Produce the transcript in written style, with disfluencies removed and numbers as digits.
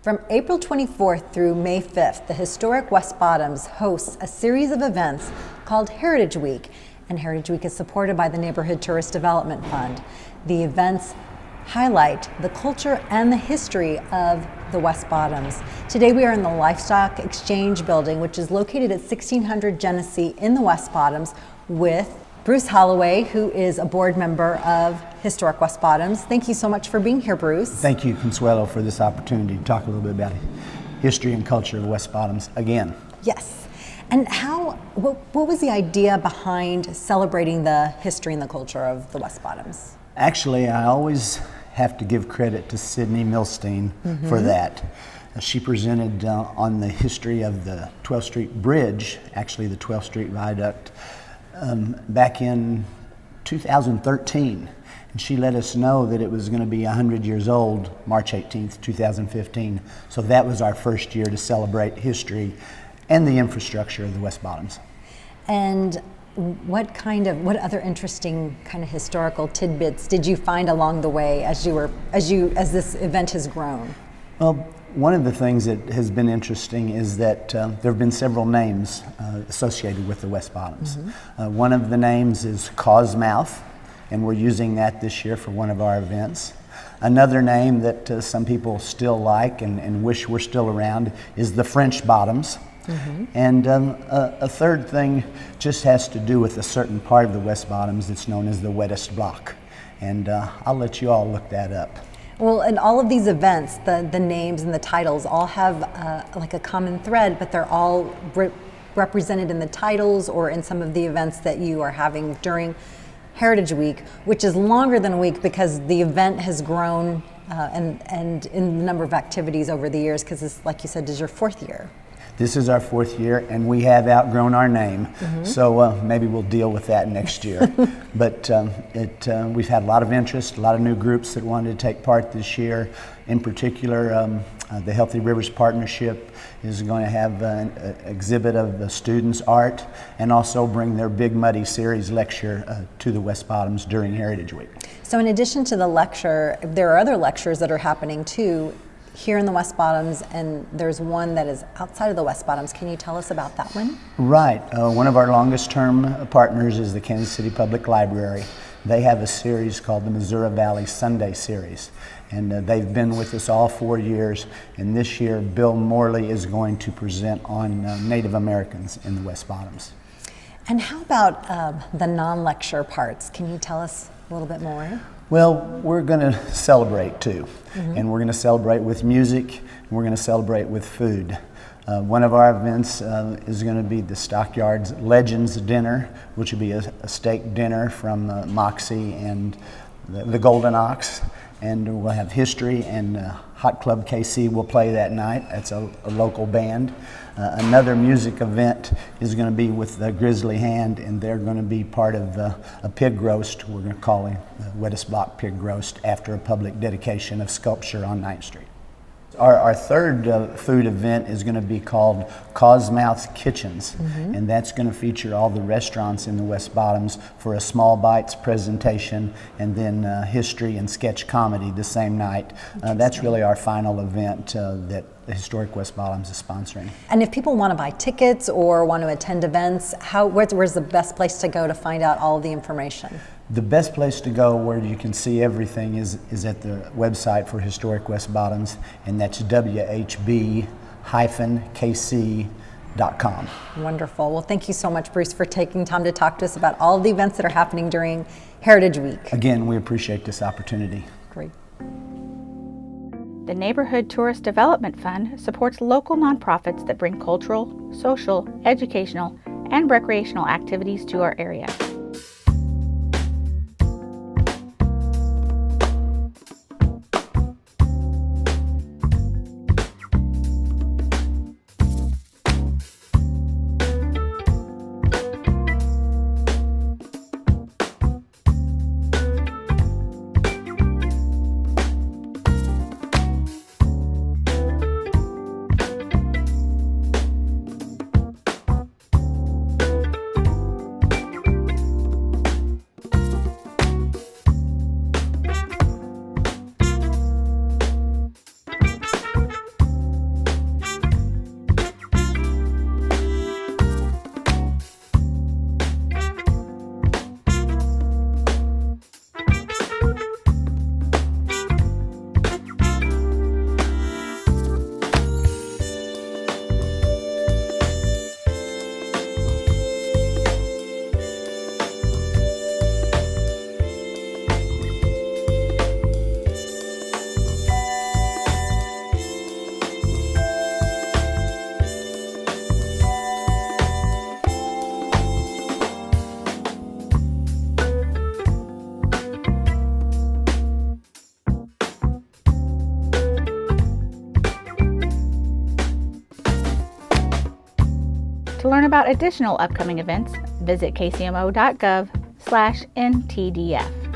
From April 24th through May 5th, the historic West Bottoms hosts a series of events called Heritage Week, and Heritage Week is supported by the Neighborhood Tourist Development Fund. The events highlight the culture and the history of the West Bottoms. Today we are in the Livestock Exchange Building, which is located at 1600 Genesee in the West Bottoms, with Bruce Holloway, who is a board member of Historic West Bottoms. Thank you so much for being here, Bruce. Thank you, Consuelo, for this opportunity to talk a little bit about history and culture of West Bottoms again. Yes. And what was the idea behind celebrating the history and the culture of the West Bottoms? Actually, I always have to give credit to Sydney Milstein for that. She presented on the history of the 12th Street Bridge, actually the 12th Street Viaduct, back in 2013. And she let us know that it was going to be 100 years old, March 18th, 2015. So that was our first year to celebrate history and the infrastructure of the West Bottoms. And what other interesting kind of historical tidbits did you find along the way as this event has grown? Well, one of the things that has been interesting is that there have been several names associated with the West Bottoms. One of the names is Cosmouth, and we're using that this year for one of our events. Another name that some people still like and wish were still around is the French Bottoms. And a third thing just has to do with a certain part of the West Bottoms that's known as the wettest block. And I'll let you all look that up. Well, in all of these events, the names and the titles all have like a common thread, but they're all represented in the titles or in some of the events that you are having during Heritage Week, which is longer than a week because the event has grown and in the number of activities over the years, because this, like you said, is your fourth year. This is our fourth year, and we have outgrown our name, so maybe we'll deal with that next year. But we've had a lot of interest, a lot of new groups that wanted to take part this year. In particular, the Healthy Rivers Partnership is going to have an exhibit of the students' art and also bring their Big Muddy Series lecture to the West Bottoms during Heritage Week. So in addition to the lecture, there are other lectures that are happening too here in the West Bottoms, and there's one that is outside of the West Bottoms. Can you tell us about that one? Right. One of our longest term partners is the Kansas City Public Library. They have a series called the Missouri Valley Sunday Series, and they've been with us all 4 years, and this year Bill Morley is going to present on Native Americans in the West Bottoms. And how about the non-lecture parts? Can you tell us a little bit more? Well, we're going to celebrate too, and we're going to celebrate with music, and we're going to celebrate with food. One of our events is going to be the Stockyards Legends Dinner, which will be a steak dinner from Moxie and the Golden Ox, and we'll have history, and Hot Club KC will play that night. That's a local band. Another music event is going to be with the Grizzly Hand, and they're going to be part of a pig roast. We're going to call it the Wettest Block Pig Roast after a public dedication of sculpture on 9th Street. Our third food event is going to be called Cosmouth Kitchens, and that's going to feature all the restaurants in the West Bottoms for a small bites presentation, and then history and sketch comedy the same night. That's really our final event that the Historic West Bottoms is sponsoring. And if people want to buy tickets or want to attend events, where's the best place to go to find out all the information? The best place to go where you can see everything is at the website for Historic West Bottoms, and that's whb-kc.com. Wonderful. Well, thank you so much, Bruce, for taking time to talk to us about all of the events that are happening during Heritage Week. Again, we appreciate this opportunity. Great. The Neighborhood Tourist Development Fund supports local nonprofits that bring cultural, social, educational, and recreational activities to our area. To learn about additional upcoming events, visit kcmo.gov/NTDF.